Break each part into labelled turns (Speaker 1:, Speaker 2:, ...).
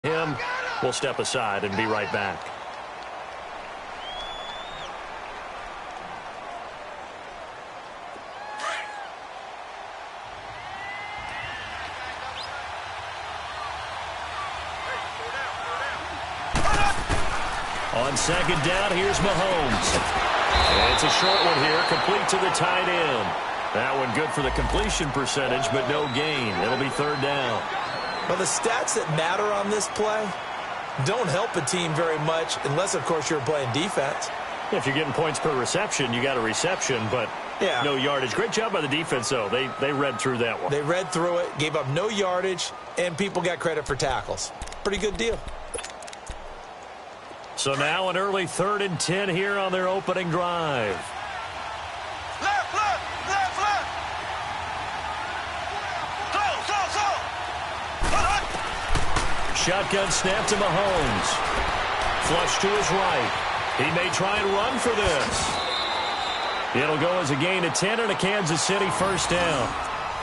Speaker 1: him. We'll step aside and be right back. On second down, here's Mahomes. And it's a short one here, complete to the tight end. That one good for the completion percentage, but no gain. It'll be third down.
Speaker 2: Well, the stats that matter on this play don't help a team very much unless, of course, you're playing defense.
Speaker 1: If you're getting points per reception, you got a reception, but no yardage. Great job by the defense, though. They read through that one.
Speaker 2: They read through it, gave up no yardage, and people got credit for tackles. Pretty good deal.
Speaker 1: So now an early 3rd and 10 here on their opening drive.
Speaker 3: Left.
Speaker 1: Shotgun snap to Mahomes. Flush to his right. He may try and run for this. It'll go as a gain of 10 and a Kansas City first down.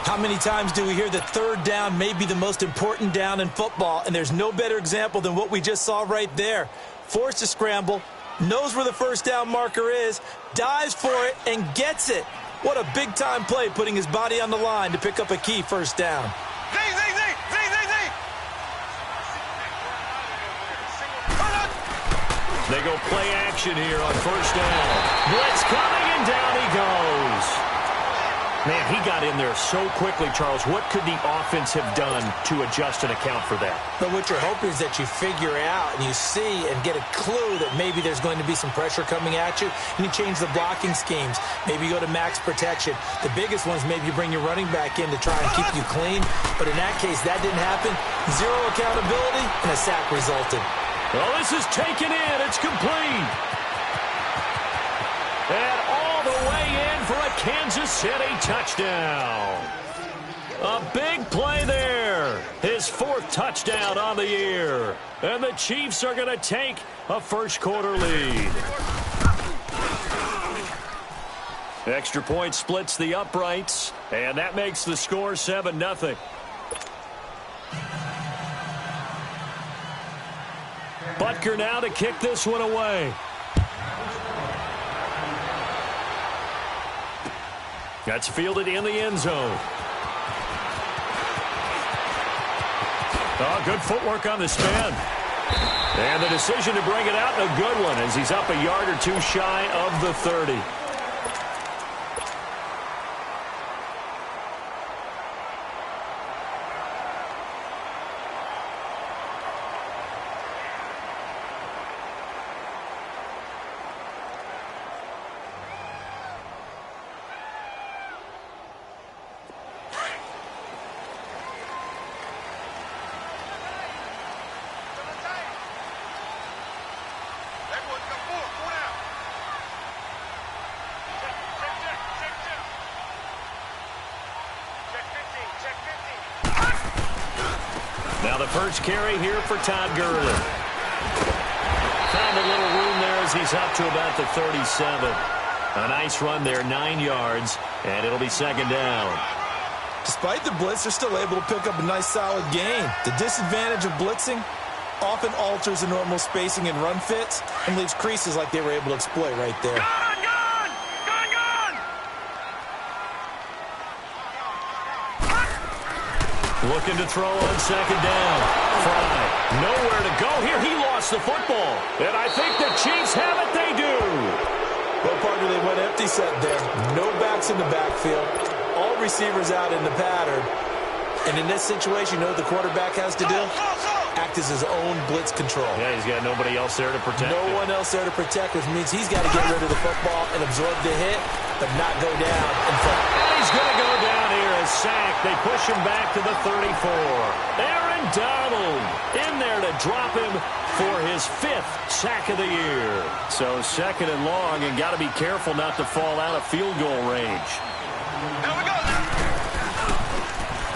Speaker 2: How many times do we hear that third down may be the most important down in football, and there's no better example than what we just saw right there. Forced to scramble, knows where the first down marker is, dives for it, and gets it. What a big-time play, putting his body on the line to pick up a key first down.
Speaker 1: They go play action here on first down. Blitz coming, and down he goes. Man, he got in there so quickly, Charles. What could the offense have done to adjust and account for that?
Speaker 2: But what you're hoping is that you figure out and you see and get a clue that maybe there's going to be some pressure coming at you, and you change the blocking schemes. Maybe you go to max protection. The biggest ones, maybe you bring your running back in to try and keep you clean. But in that case, that didn't happen. Zero accountability, and a sack resulted.
Speaker 1: Well, this is taken in. It's complete. And all the way in for a Kansas City touchdown. A big play there. His 4th touchdown on the year. And the Chiefs are going to take a first-quarter lead. Extra point splits the uprights, and that makes the score 7-0. Butker now to kick this one away. That's fielded in the end zone. Oh, good footwork on the spin. And the decision to bring it out, a good one, as he's up a yard or two shy of the 30. Now the first carry here for Todd Gurley. Found a little room there as he's up to about the 37. A nice run there, 9 yards, and it'll be second down.
Speaker 2: Despite the blitz, they're still able to pick up a nice solid gain. The disadvantage of blitzing often alters the normal spacing and run fits and leaves creases like they were able to exploit right there.
Speaker 1: Looking to throw on second down. Fry, nowhere to go here. He lost the football. And I think the Chiefs have it. They do.
Speaker 2: Well, partner, they went empty set there. No backs in the backfield. All receivers out in the pattern. And in this situation, you know what the quarterback has to do? Act as his own blitz control.
Speaker 1: Yeah, he's got nobody else there to protect
Speaker 2: No one else there to protect, which means he's got to get rid of the football and absorb the hit, but not go down in front.
Speaker 1: And he's going to go down here, a sack. They push him back to the 34. Aaron Donald in there to drop him for his 5th sack of the year. So second and long, and got to be careful not to fall out of field goal range.
Speaker 3: Here we go.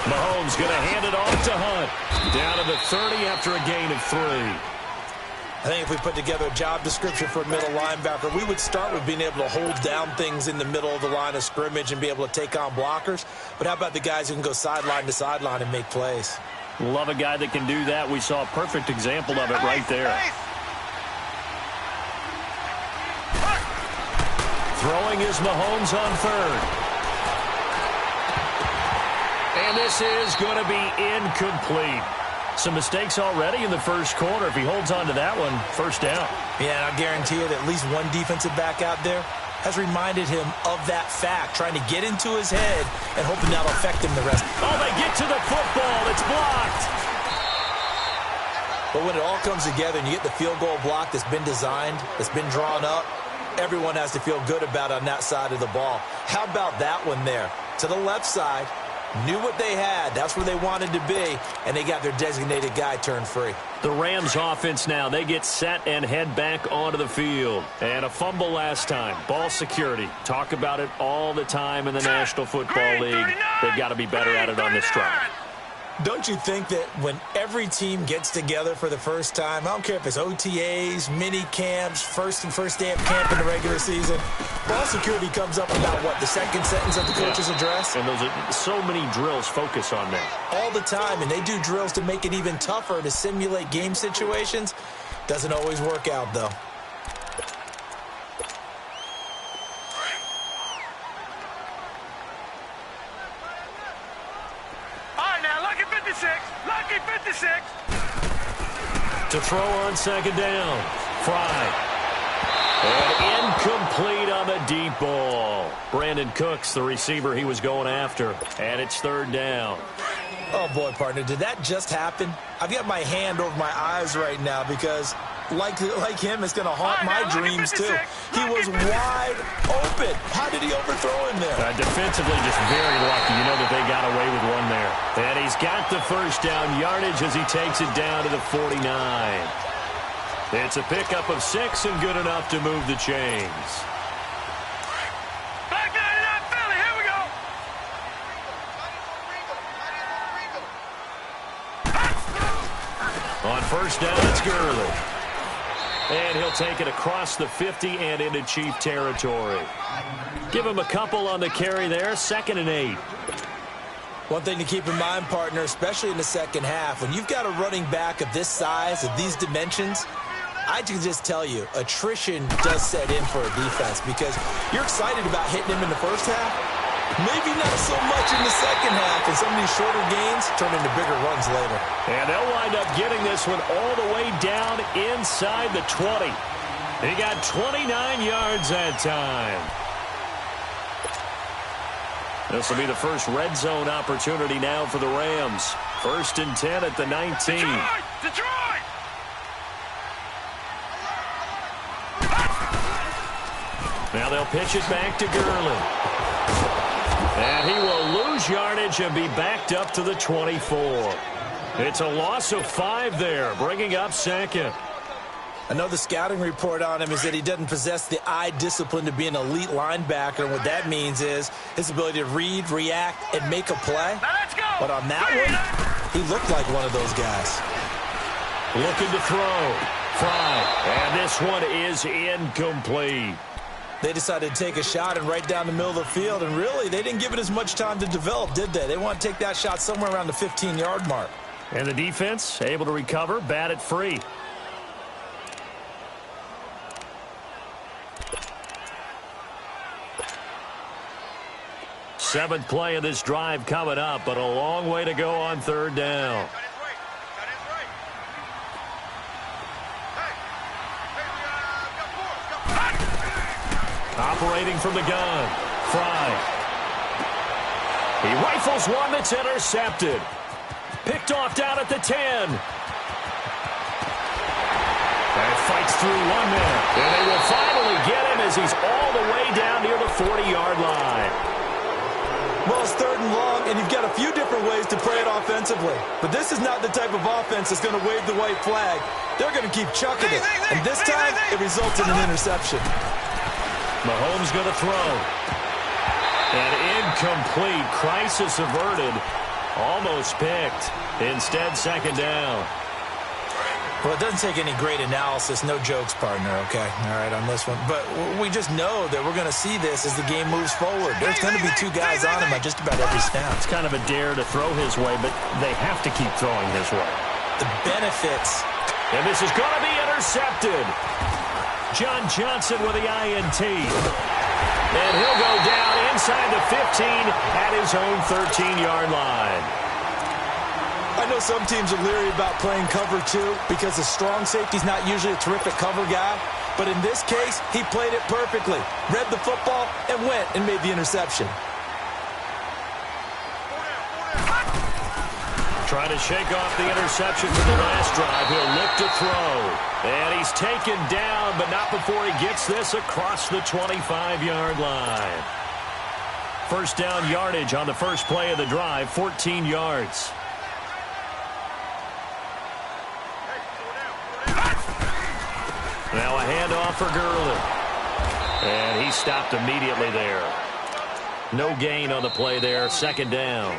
Speaker 1: Mahomes going to hand it off to Hunt. Down to the 30 after a gain of 3.
Speaker 2: I think if we put together a job description for a middle linebacker, we would start with being able to hold down things in the middle of the line of scrimmage and be able to take on blockers. But how about the guys who can go sideline to sideline and make plays?
Speaker 1: Love a guy that can do that. We saw a perfect example of it right there. Throwing is Mahomes on third. And this is going to be incomplete. Some mistakes already in the first quarter. If he holds on to that one, first down.
Speaker 2: Yeah, and I guarantee you that at least one defensive back out there has reminded him of that fact, trying to get into his head and hoping that'll affect him the rest.
Speaker 1: Oh, they get to the football. It's blocked.
Speaker 2: But when it all comes together and you get the field goal block that's been designed, that's been drawn up, everyone has to feel good about it on that side of the ball. How about that one there? To the left side, knew what they had. That's where they wanted to be, and they got their designated guy turned free.
Speaker 1: The Rams offense now, they get set and head back onto the field. And a fumble last time. Ball security. Talk about it all the time in the National Football League. They've got to be better at it on this drive.
Speaker 2: Don't you think that when every team gets together for the first time, I don't care if it's OTAs, mini camps, first day of camp in the regular season, ball security comes up about what, the second sentence of the coach's address?
Speaker 1: And those are so many drills focus on that.
Speaker 2: All the time, and they do drills to make it even tougher to simulate game situations. Doesn't always work out, though.
Speaker 3: Lucky 56.
Speaker 1: To throw on second down. Fry. And incomplete on the deep ball. Brandon Cooks, the receiver he was going after. And it's third down.
Speaker 2: Oh, boy, partner, did that just happen? I've got my hand over my eyes right now because, like him, it's going to haunt my dreams, too. He was wide open. How did he overthrow him there?
Speaker 1: Defensively, just very lucky. You know that they got away with one there. And he's got the first down yardage as he takes it down to the 49. It's a pickup of 6 and good enough to move the chains.
Speaker 3: Back 99 Philly, here we go.
Speaker 1: On first down, it's Gurley. And he'll take it across the 50 and into Chief territory. Give him a couple on the carry there, 2nd and 8.
Speaker 2: One thing to keep in mind, partner, especially in the second half, when you've got a running back of this size, of these dimensions, I can just tell you, attrition does set in for a defense because you're excited about hitting him in the first half. Maybe not so much in the second half, and some of these shorter gains turn into bigger runs later.
Speaker 1: And they'll wind up getting this one all the way down inside the 20. He got 29 yards that time. This will be the first red zone opportunity now for the Rams. 1st and 10 at the 19.
Speaker 3: Detroit!
Speaker 1: Now they'll pitch it back to Gurley. And he will lose yardage and be backed up to the 24. It's a loss of 5 there, bringing up 2nd.
Speaker 2: I know the scouting report on him is that he doesn't possess the eye discipline to be an elite linebacker. And what that means is his ability to read, react, and make a play.
Speaker 3: Now let's go.
Speaker 2: But on that one, he looked like one of those guys.
Speaker 1: Looking to throw. Fry. And this one is incomplete.
Speaker 2: They decided to take a shot and right down the middle of the field, and really, they didn't give it as much time to develop, did they? They want to take that shot somewhere around the 15-yard mark.
Speaker 1: And the defense able to recover, bat it free. Seventh play of this drive coming up, but a long way to go on third down. Operating from the gun. Fry. He rifles one that's intercepted. Picked off down at the 10. And fights through 1 minute. And they will finally get him as he's all the way down near the 40-yard line.
Speaker 2: Well, it's 3rd and long, and you've got a few different ways to play it offensively. But this is not the type of offense that's going to wave the white flag. They're going to keep chucking it. And this time, it results in an interception.
Speaker 1: Mahomes going to throw. And incomplete. Crisis averted. Almost picked. Instead, 2nd down.
Speaker 2: Well, it doesn't take any great analysis. No jokes, partner, okay? All right, on this one. But we just know that we're going to see this as the game moves forward. There's going to be two guys on him at just about every snap.
Speaker 1: It's kind of a dare to throw his way, but they have to keep throwing his way.
Speaker 2: The benefits.
Speaker 1: And this is going to be intercepted. John Johnson with the INT. And he'll go down inside the 15 at his own 13-yard line.
Speaker 2: I know some teams are leery about playing cover two because the strong safety's not usually a terrific cover guy. But in this case, he played it perfectly. Read the football and went and made the interception.
Speaker 1: Trying to shake off the interception from the last drive. He'll look to throw. And he's taken down, but not before he gets this across the 25-yard line. First down yardage on the first play of the drive, 14 yards. Now a handoff for Gurley. And he stopped immediately there. No gain on the play there, second down.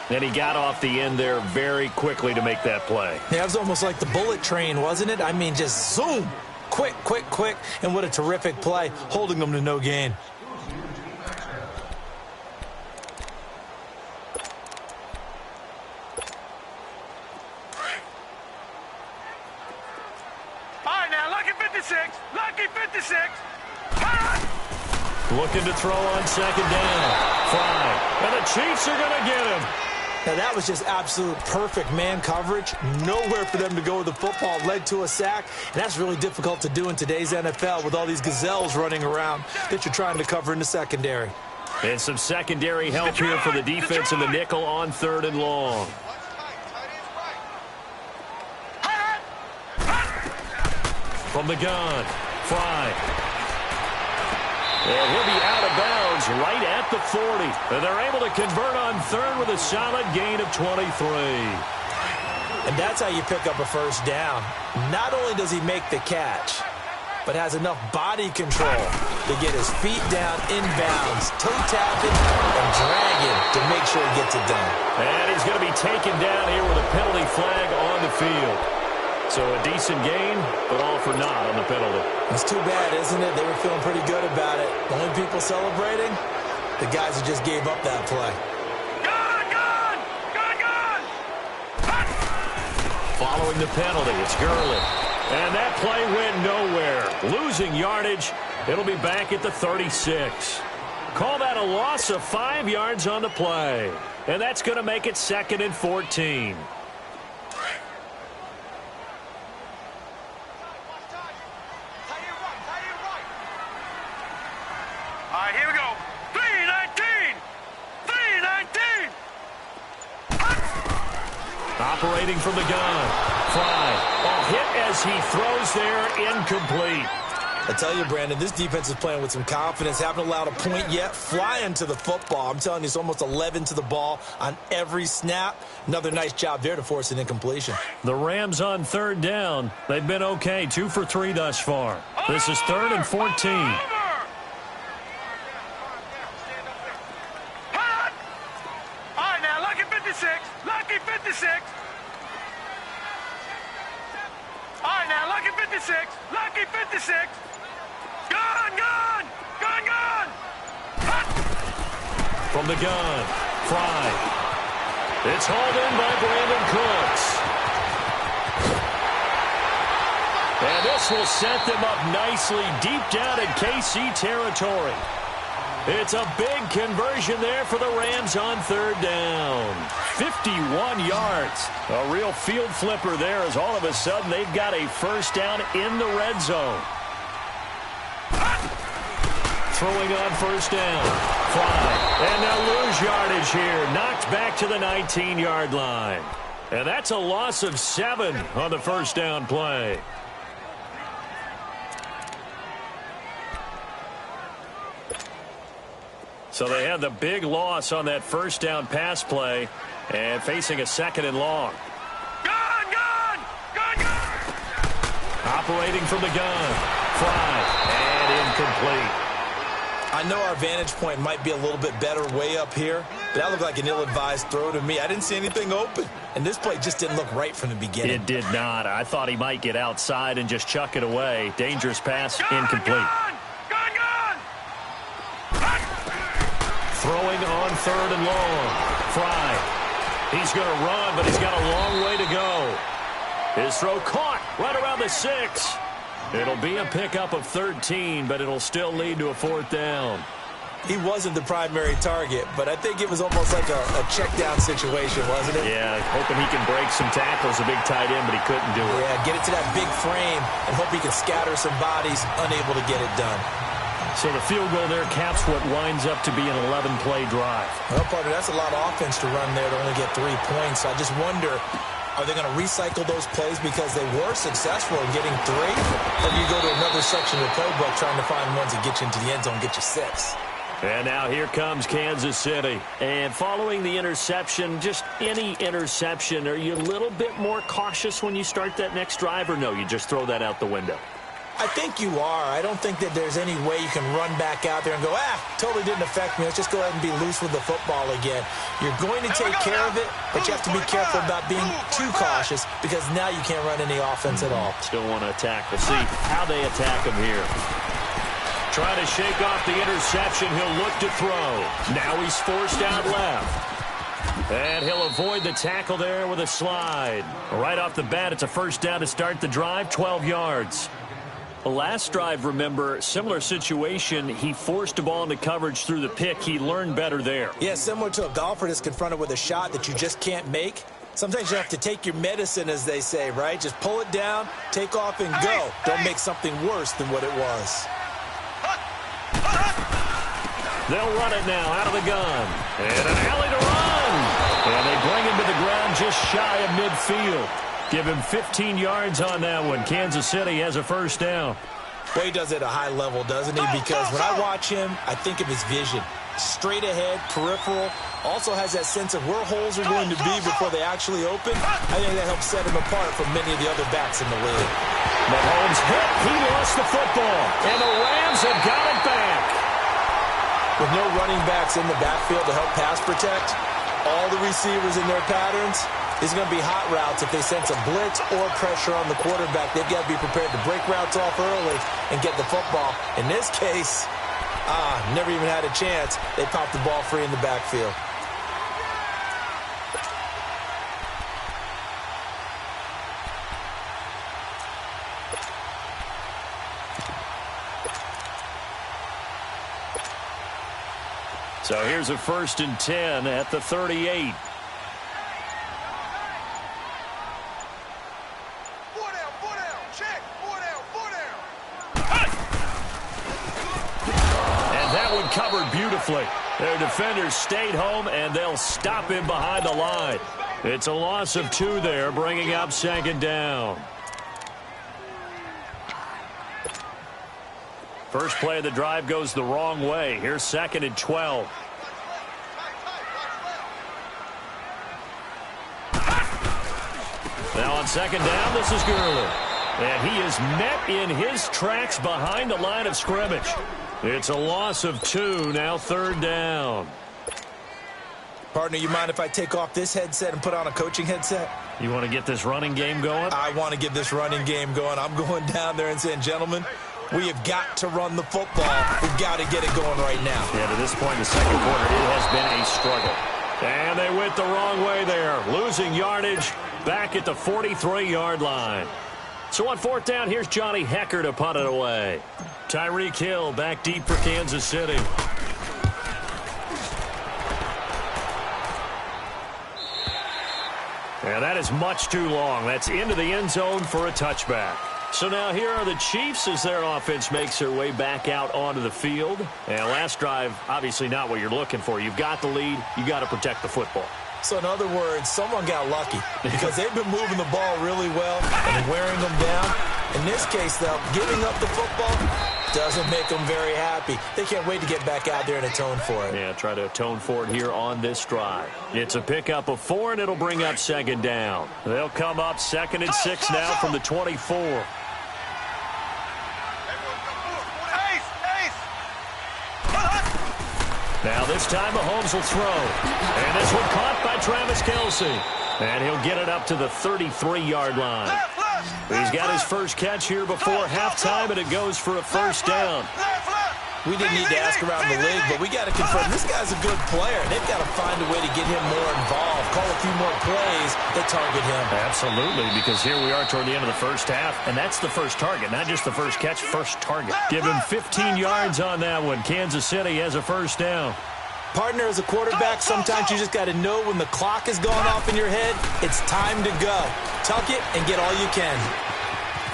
Speaker 1: And he got off the end there very quickly to make that play.
Speaker 2: Yeah, it was almost like the bullet train, wasn't it? I mean, just zoom. Quick, quick, quick. And what a terrific play, holding them to no gain.
Speaker 1: Looking to throw on second down. Fly. And the Chiefs are going to get him.
Speaker 2: Now, that was just absolute perfect man coverage. Nowhere for them to go with the football. Led to a sack. And that's really difficult to do in today's NFL with all these gazelles running around that you're trying to cover in the secondary.
Speaker 1: And some secondary help here for the defense in the nickel on third and long. From the gun. Fly. And he'll be out of bounds right at the 40. And they're able to convert on third with a solid gain of 23.
Speaker 2: And that's how you pick up a first down. Not only does he make the catch, but has enough body control to get his feet down inbounds, toe tapping, and dragging to make sure he gets it done.
Speaker 1: And he's going to be taken down here with a penalty flag on the field. So a decent gain, but all for naught on the penalty.
Speaker 2: It's too bad, isn't it? They were feeling pretty good about it. The only people celebrating, the guys who just gave up that play.
Speaker 1: Following the penalty, it's Gurley. And that play went nowhere. Losing yardage, it'll be back at the 36. Call that a loss of 5 yards on the play. And that's going to make it 2nd and 14. Operating from the gun. Fly. Ball hit as he throws there, incomplete.
Speaker 2: I tell you, Brandon, this defense is playing with some confidence. Haven't allowed a point yet. Flying to the football. I'm telling you, it's almost 11 to the ball on every snap. Another nice job there to force an incompletion.
Speaker 1: The Rams on third down. They've been okay. 2 for 3 thus far. This is 3rd and 14.
Speaker 3: Lucky 56. All right, now, lucky 56. Lucky 56. Gun, gun. Gun, gun.
Speaker 1: From the gun. Fry. It's hauled in by Brandon Cooks. And this will set them up nicely deep down in KC territory. It's a big conversion there for the Rams on third down. 51 yards. A real field flipper there as all of a sudden they've got a first down in the red zone. Throwing on first down. Fly. And they'll lose yardage here. Knocked back to the 19-yard line. And that's a loss of 7 on the first down play. So they had the big loss on that first down pass play and facing a 2nd and long.
Speaker 3: Gun, gun, gun, gun.
Speaker 1: Operating from the gun. Fly. And incomplete.
Speaker 2: I know our vantage point might be a little bit better way up here, That looked like an ill-advised throw to me. I didn't see anything open. And this play just didn't look right from the beginning.
Speaker 1: It did not. I thought he might get outside and just chuck it away. Dangerous pass, incomplete.
Speaker 3: Gone!
Speaker 1: Throwing on 3rd and long. Fry. He's going to run, but he's got a long way to go. His throw caught right around the 6. It'll be a pickup of 13, but it'll still lead to a 4th down.
Speaker 2: He wasn't the primary target, but I think it was almost like a check down situation, wasn't it?
Speaker 1: Yeah, hoping he can break some tackles, a big tight end, but he couldn't do it.
Speaker 2: Yeah, get it to that big frame and hope he can scatter some bodies, unable to get it done.
Speaker 1: So the field goal there caps what winds up to be an 11-play drive.
Speaker 2: Well, partner, that's a lot of offense to run there to only get 3 points. So I just wonder, are they going to recycle those plays because they were successful in getting 3? Or do you go to another section of the playbook trying to find ones that get you into the end zone, get you 6?
Speaker 1: And now here comes Kansas City. And following the interception, just any interception, are you a little bit more cautious when you start that next drive, or no, you just throw that out the window?
Speaker 2: I think you are. I don't think that there's any way you can run back out there and go, totally didn't affect me. Let's just go ahead and be loose with the football again. You're going to take care of it, but you have to be careful about being too cautious because now you can't run any offense at all.
Speaker 1: Still want to attack. We'll see how they attack him here. Trying to shake off the interception. He'll look to throw. Now he's forced out left. And he'll avoid the tackle there with a slide. Right off the bat, it's a 1st down to start the drive, 12 yards. The last drive, remember, similar situation. He forced a ball into coverage through the pick. He learned better there.
Speaker 2: Yeah, similar to a golfer that's confronted with a shot that you just can't make. Sometimes you have to take your medicine, as they say, right? Just pull it down, take off, and go. Don't make something worse than what it was.
Speaker 1: They'll run it now out of the gun. And an alley to run. And they bring him to the ground just shy of midfield. Give him 15 yards on that one. Kansas City has a 1st down.
Speaker 2: Well, he does it at a high level, doesn't he? Because when I watch him, I think of his vision. Straight ahead, peripheral. Also has that sense of where holes are going to be before they actually open. I think that helps set him apart from many of the other backs in the league.
Speaker 1: Mahomes hit. He lost the football. And the Rams have got it back.
Speaker 2: With no running backs in the backfield to help pass protect, all the receivers in their patterns, it's going to be hot routes if they sense a blitz or pressure on the quarterback. They've got to be prepared to break routes off early and get the football. In this case, never even had a chance. They popped the ball free in the backfield.
Speaker 1: So here's a 1st and 10 at the 38. Covered beautifully. Their defenders stayed home, and they'll stop him behind the line. It's a loss of 2 there, bringing up 2nd down. First play of the drive goes the wrong way. Here's 2nd and 12. Now on 2nd down, this is Gurley. And he is met in his tracks behind the line of scrimmage. It's a loss of 2, now 3rd down.
Speaker 2: Partner, you mind if I take off this headset and put on a coaching headset?
Speaker 1: You want to get this running game going?
Speaker 2: I want to get this running game going. I'm going down there and saying, gentlemen, we have got to run the football. We've got to get it going right now.
Speaker 1: Yeah, to this point in the 2nd quarter, it has been a struggle. And they went the wrong way there, losing yardage back at the 43-yard line. So on 4th down, here's Johnny Hekker to punt it away. Tyreek Hill back deep for Kansas City. And that is much too long. That's into the end zone for a touchback. So now here are the Chiefs as their offense makes their way back out onto the field. And last drive, obviously not what you're looking for. You've got the lead. You got to protect the football.
Speaker 2: So in other words, someone got lucky because they've been moving the ball really well and wearing them down. In this case, though, giving up the football doesn't make them very happy. They can't wait to get back out there and atone for it.
Speaker 1: Yeah, try to atone for it here on this drive. It's a pickup of 4, and it'll bring up 2nd down. They'll come up 2nd and 6 now from the 24. Now this time Mahomes will throw. And this one caught by Travis Kelce. And he'll get it up to the 33-yard line. He's got his first catch here before halftime, and it goes for a first down.
Speaker 2: We didn't need to ask around the league, but we got to confirm this guy's a good player. They've got to find a way to get him more involved, call a few more plays that target him.
Speaker 1: Absolutely, because here we are toward the end of the first half, and that's the first target, not just the first catch, first target. Give him 15 yards on that one. Kansas City has a first down.
Speaker 2: Partner, as a quarterback, sometimes you just got to know when the clock is going off in your head, it's time to go. Tuck it and get all you can.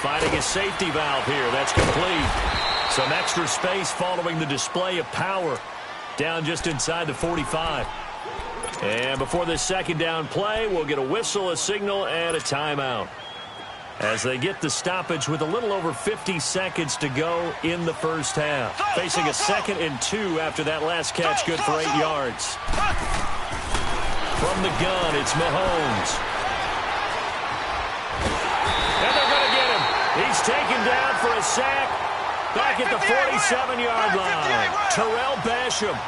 Speaker 1: Finding a safety valve here. That's complete. Some extra space following the display of power. Down just inside the 45. And before this second down play, we'll get a whistle, a signal, and a timeout. As they get the stoppage with a little over 50 seconds to go in the first half. Facing a 2nd and 2 after that last catch, good for 8 yards. From the gun, it's Mahomes. And they're going to get him. He's taken down for a sack. Back at the 47-yard line, Terrell Basham.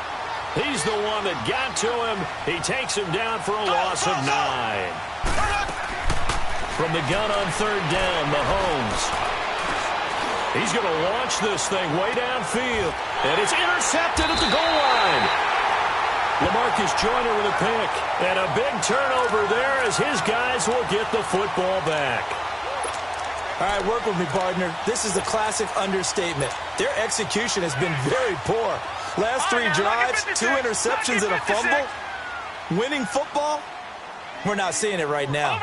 Speaker 1: He's the one that got to him. He takes him down for a loss of 9. From the gun on 3rd down, Mahomes. He's going to launch this thing way downfield. And it's intercepted at the goal line. LaMarcus Joyner with a pick. And a big turnover there as his guys will get the football back.
Speaker 2: All right, work with me, partner. This is a classic understatement. Their execution has been very poor. Last 3 drives, 2 interceptions and a fumble. Winning football? We're not seeing it right now.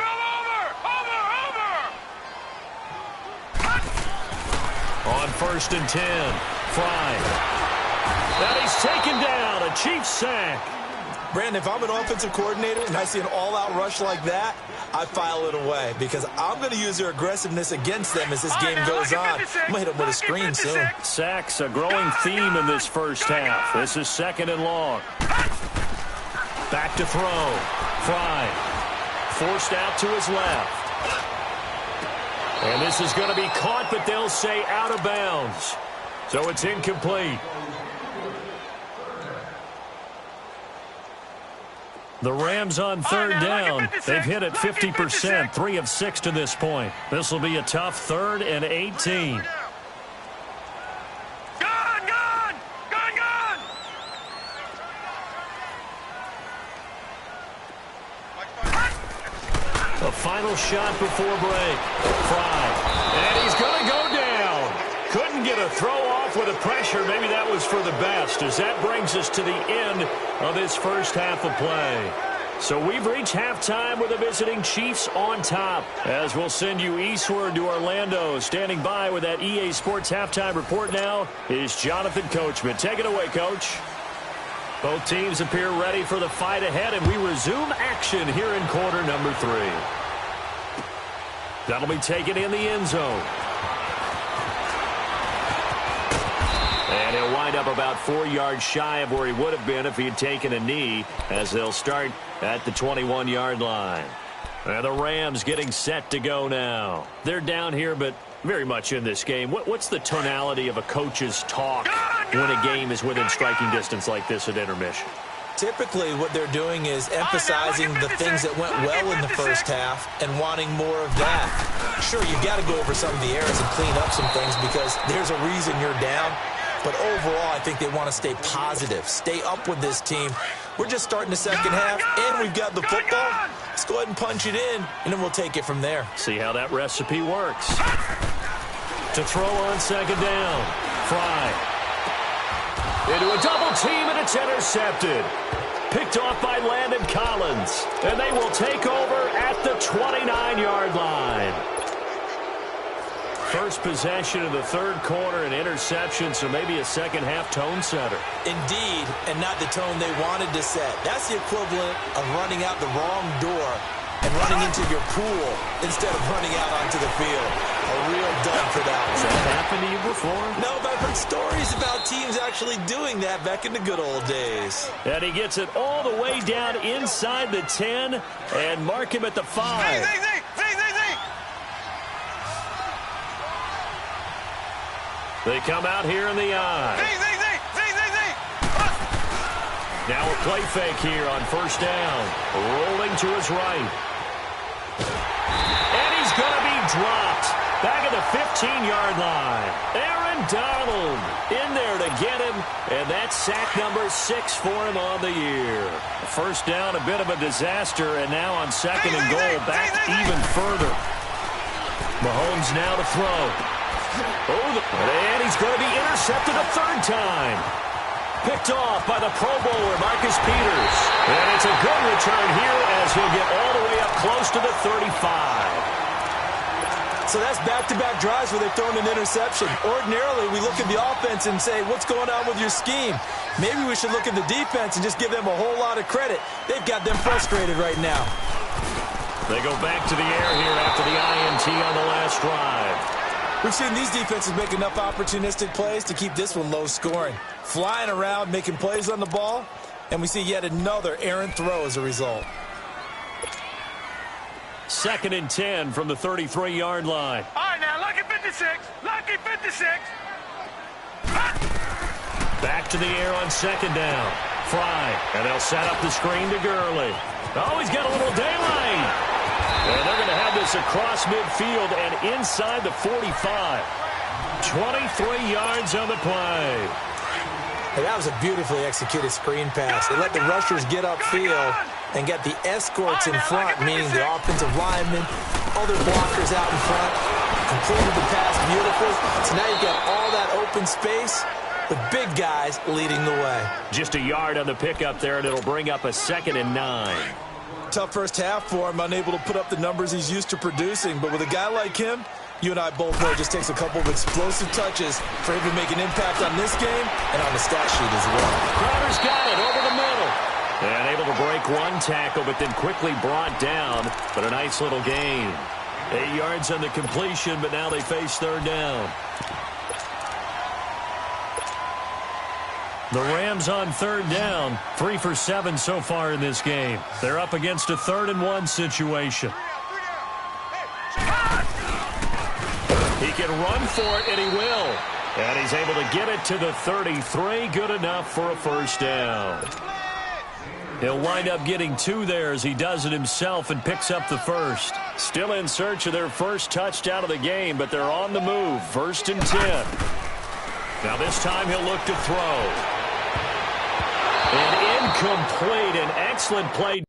Speaker 1: On 1st and 10, Fry. And he's taken down, a Chiefs sack.
Speaker 2: Brandon, if I'm an offensive coordinator and I see an all-out rush like that, I file it away because I'm going to use their aggressiveness against them as this game goes on. I'm going to hit them with a screen soon.
Speaker 1: Sacks, a growing theme in this first half. This is 2nd and long. Back to throw. Fry. Forced out to his left. And this is going to be caught, but they'll say out of bounds. So it's incomplete. The Rams on 3rd down. They've hit it 50%, 3 of 6 to this point. This will be a tough 3rd and 18. A final shot before break. Fry. And he's going to go down. Couldn't get a throw off with the pressure. Maybe that was for the best, as that brings us to the end of this first half of play. So we've reached halftime with the visiting Chiefs on top. As we'll send you eastward to Orlando. Standing by with that EA Sports halftime report now is Jonathan Coachman. Take it away, Coach. Both teams appear ready for the fight ahead, and we resume action here in quarter number 3. That'll be taken in the end zone. And he'll wind up about 4 yards shy of where he would have been if he had taken a knee, as they'll start at the 21-yard line. And the Rams getting set to go now. They're down here, but very much in this game. What's the tonality of a coach's talk when a game is within striking distance like this at intermission?
Speaker 2: Typically, what they're doing is emphasizing the things that went well in the first half and wanting more of that. Sure, you've got to go over some of the errors and clean up some things because there's a reason you're down. But overall, I think they want to stay positive, stay up with this team. We're just starting the second half, and we've got the football. Let's go ahead and punch it in, and then we'll take it from there.
Speaker 1: See how that recipe works. To throw on 2nd down. Fry. Into a double team, and it's intercepted. Picked off by Landon Collins. And they will take over at the 29-yard line. First possession of the 3rd quarter, an interception, so maybe a second-half tone setter.
Speaker 2: Indeed, and not the tone they wanted to set. That's the equivalent of running out the wrong door and running into your pool instead of running out onto the field. A real dud for that one.
Speaker 1: Has that happened to you before?
Speaker 2: No, but I've heard stories about teams actually doing that back in the good old days.
Speaker 1: And he gets it all the way down inside the 10 and mark him at the 5. They come out here in the eye. Now a play fake here on first down. Rolling to his right. And he's going to be dropped. Back at the 15-yard line. Aaron Donald in there to get him. And that's sack number 6 for him on the year. First down, a bit of a disaster. And now on second and goal, back even further. Mahomes now to throw. And he's going to be intercepted a third time. Picked off by the Pro Bowler, Marcus Peters. And it's a good return here as he'll get all the way up close to the 35.
Speaker 2: So that's back-to-back drives where they've thrown an interception. Ordinarily, we look at the offense and say, what's going on with your scheme? Maybe we should look at the defense and just give them a whole lot of credit. They've got them frustrated right now.
Speaker 1: They go back to the air here after the INT on the last drive.
Speaker 2: We've seen these defenses make enough opportunistic plays to keep this one low scoring. Flying around, making plays on the ball, and we see yet another errant throw as a result.
Speaker 1: Second and 10 from the 33-yard line.
Speaker 3: All right, now, lucky 56. Lucky 56.
Speaker 1: Back to the air on second down. Fry, and they'll set up the screen to Gurley. Oh, he's got a little daylight. And they're going to have this across midfield and inside the 45. 23 yards on the play.
Speaker 2: Hey, that was a beautifully executed screen pass. They let the rushers get upfield and get the escorts in front, meaning the offensive linemen, other blockers out in front, completed the pass beautifully. So now you've got all that open space, the big guys leading the way.
Speaker 1: Just a yard on the pickup there, and it'll bring up a 2nd and 9.
Speaker 2: Tough first half for him, unable to put up the numbers he's used to producing. But with a guy like him, you and I both know it just takes a couple of explosive touches for him to make an impact on this game and on the stat sheet as well.
Speaker 1: Crowder's got it over the middle. And able to break one tackle, but then quickly brought down. But a nice little gain. 8 yards on the completion, but now they face third down. The Rams on third down, 3 for 7 so far in this game. They're up against a 3rd and 1 situation. He can run for it, and he will. And he's able to get it to the 33. Good enough for a first down. He'll wind up getting 2 there as he does it himself and picks up the first. Still in search of their first touchdown of the game, but they're on the move. 1st and 10. Now this time he'll look to throw. And incomplete. An excellent play.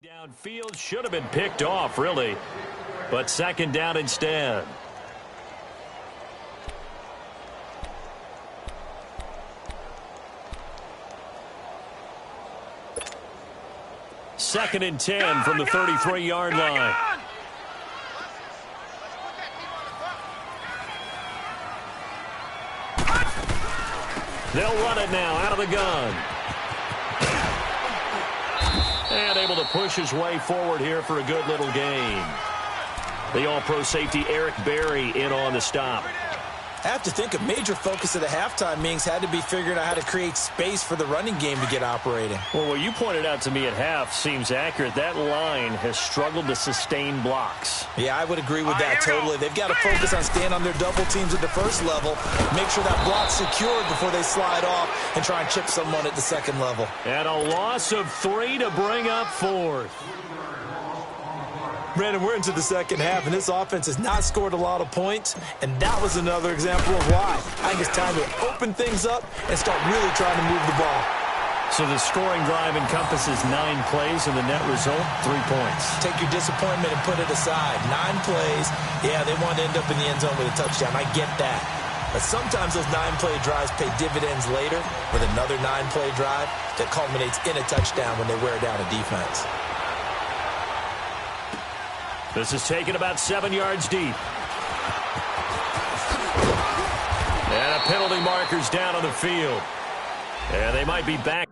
Speaker 1: Downfield should have been picked off, really. But second down instead. Second and 10 from the 33-yard line. They'll run it now out of the gun. And able to push his way forward here for a good little gain. The All-Pro safety Eric Berry in on the stop.
Speaker 2: I have to think a major focus of the halftime meetings had to be figuring out how to create space for the running game to get operating.
Speaker 1: Well, what you pointed out to me at half seems accurate. That line has struggled to sustain blocks.
Speaker 2: Yeah, I would agree with that totally. They've got to focus on staying on their double teams at the first level, make sure that block's secured before they slide off and try and chip someone at the second level.
Speaker 1: And a loss of 3 to bring up fourth.
Speaker 2: Brandon, we're into the second half, and this offense has not scored a lot of points, and that was another example of why. I think it's time to open things up and start really trying to move the ball.
Speaker 1: So the scoring drive encompasses 9 plays, and the net result, 3 points.
Speaker 2: Take your disappointment and put it aside. 9 plays, yeah, they want to end up in the end zone with a touchdown. I get that. But sometimes those 9-play drives pay dividends later with another 9-play drive that culminates in a touchdown when they wear down a defense.
Speaker 1: This is taken about 7 yards deep. And a penalty marker's down on the field. And they might be back.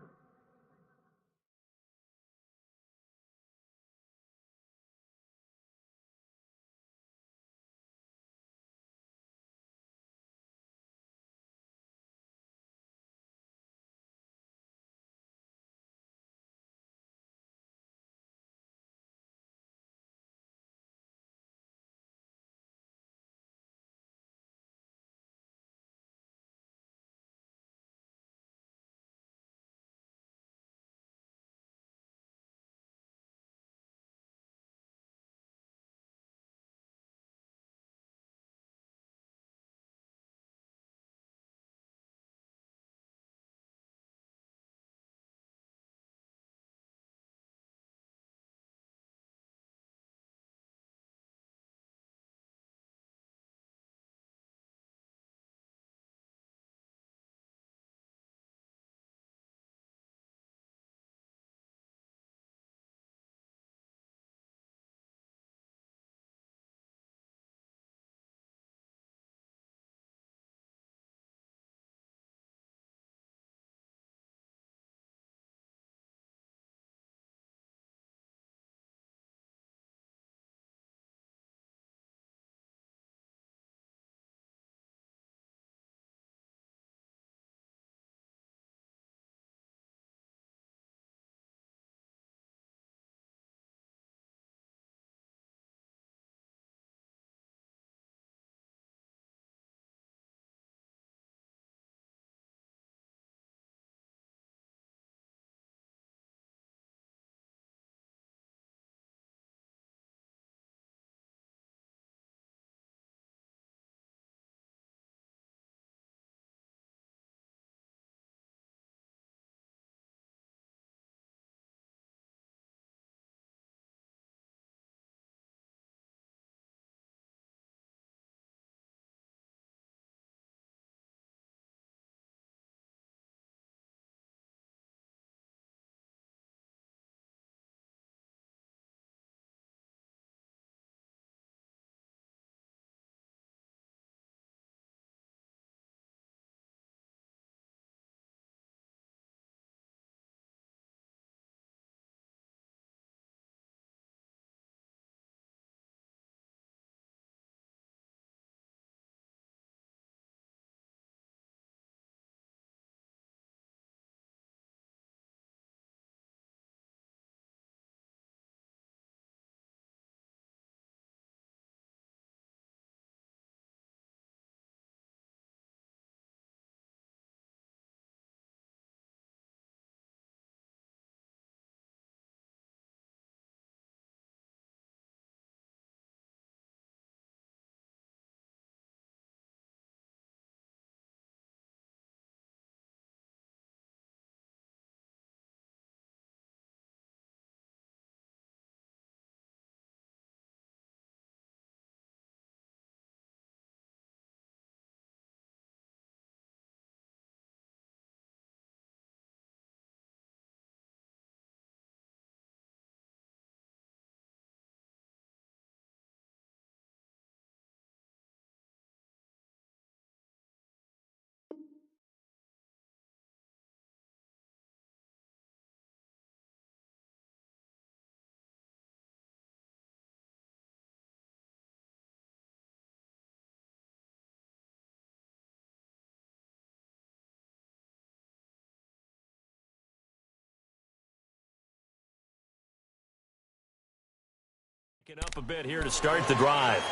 Speaker 1: Get up a bit here to start the drive.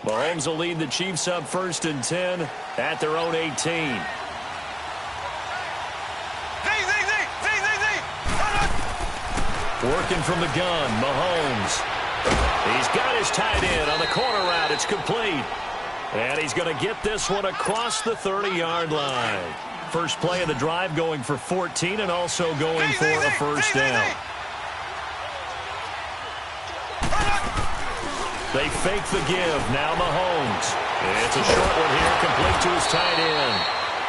Speaker 1: Mahomes will lead the Chiefs up 1st and 10 at their own 18. Working from the gun, Mahomes. He's got his tight end on the corner route. It's complete. And he's going to get this one across the 30-yard line. First play of the drive going for 14 and also going for a first down. They fake the give. Now Mahomes. It's a short one here, complete to his tight end.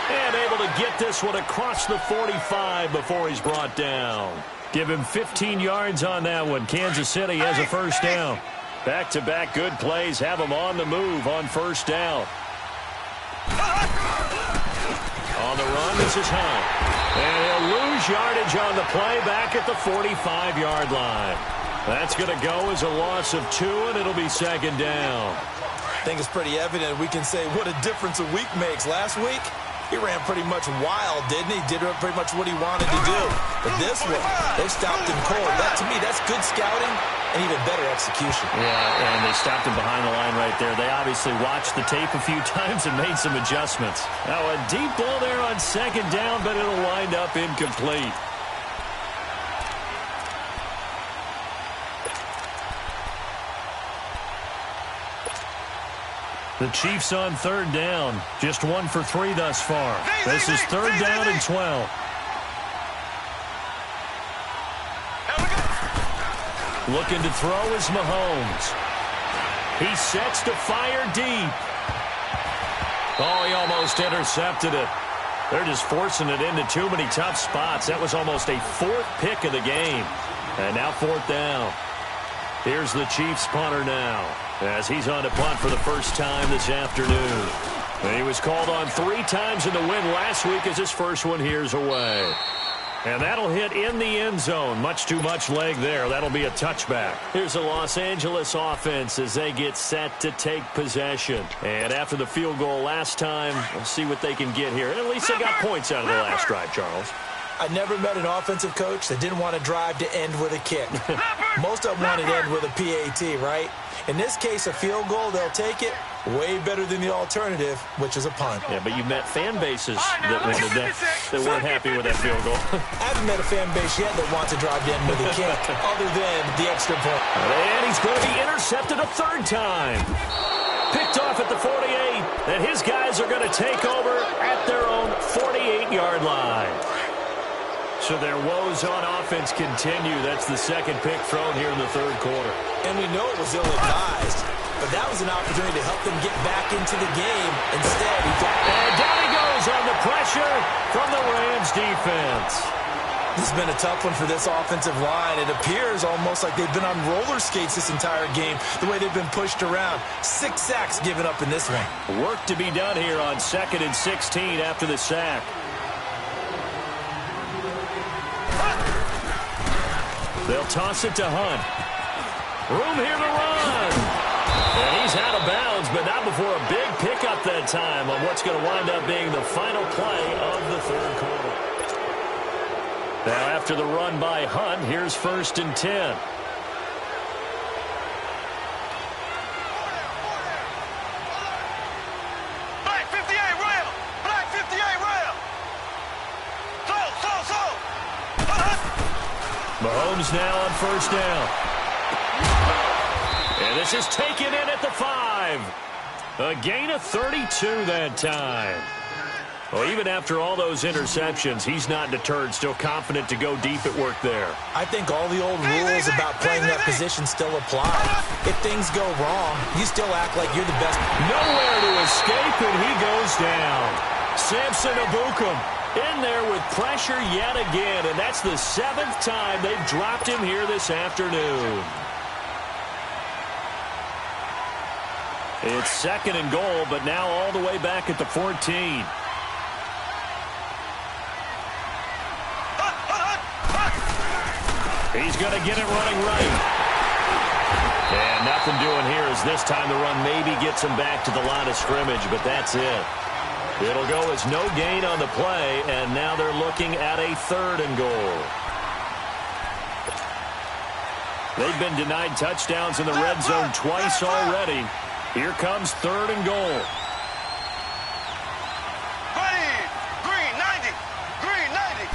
Speaker 1: And able to get this one across the 45 before he's brought down. Give him 15 yards on that one. Kansas City has a first down. Back-to-back good plays have him on the move on first down. On the run, this is Hunt. And he'll lose yardage on the play back at the 45-yard line. That's going to go as a loss of 2, and it'll be second down.
Speaker 2: I think it's pretty evident we can say what a difference a week makes. Last week, he ran pretty much wild, didn't he? Did pretty much what he wanted to do. But this one, they stopped him cold. That, to me, that's good scouting and even better execution.
Speaker 1: Yeah, and they stopped him behind the line right there. They obviously watched the tape a few times and made some adjustments. Now, a deep ball there on second down, but it'll wind up incomplete. The Chiefs on third down. Just 1 for 3 thus far. This is third down and 12. Looking to throw is Mahomes. He sets to fire deep. Oh, he almost intercepted it. They're just forcing it into too many tough spots. That was almost a 4th pick of the game. And now 4th down. Here's the Chiefs punter now, as he's on to punt for the first time this afternoon. And he was called on 3 times in the win last week as his first one here's away. And that'll hit in the end zone. Much too much leg there. That'll be a touchback. Here's the Los Angeles offense as they get set to take possession. And after the field goal last time, we'll see what they can get here. And at least they got points out of the last drive, Charles.
Speaker 2: I never met an offensive coach that didn't want to drive to end with a kick. Most of them want to end with a PAT, right? In this case, a field goal, they'll take it. Way better than the alternative, which is a punt.
Speaker 1: Yeah, but you've met fan bases that wanted that weren't happy with that field goal.
Speaker 2: I haven't met a fan base yet that wants to drive to end with a kick, other than the extra point.
Speaker 1: And he's going to be intercepted a 3rd time. Picked off at the 48, and his guys are going to take over at their own 48-yard line. So their woes on offense continue. That's the 2nd pick thrown here in the 3rd quarter.
Speaker 2: And we know it was ill-advised, but that was an opportunity to help them get back into the game. Instead,
Speaker 1: and down he goes on the pressure from the Rams defense.
Speaker 2: This has been a tough one for this offensive line. It appears almost like they've been on roller skates this entire game, the way they've been pushed around. 6 sacks given up in this one.
Speaker 1: Work to be done here on 2nd and 16 after the sack. They'll toss it to Hunt. Room here to run. And he's out of bounds, but not before a big pickup that time on what's going to wind up being the final play of the 3rd quarter. Now after the run by Hunt, here's 1st and 10.
Speaker 3: Black 58 rail! Black 58 rail!
Speaker 1: Mahomes now on 1st down. And this is taken in at the 5. A gain of 32 that time. Well, even after all those interceptions, he's not deterred, still confident to go deep at work there.
Speaker 2: I think all the old rules about playing that position still apply. If things go wrong, you still act like you're the best.
Speaker 1: Nowhere to escape, and he goes down. Samson Ebukam in there with pressure yet again, and that's the 7th time they've dropped him here this afternoon. It's 2nd and goal, but now all the way back at the 14. He's going to get it running right. And nothing doing here as this time the run maybe gets him back to the line of scrimmage, but that's it. It'll go as no gain on the play, and now they're looking at a 3rd and goal. They've been denied touchdowns in the red zone twice already. Here comes 3rd and goal.
Speaker 3: Green 90. Green 90.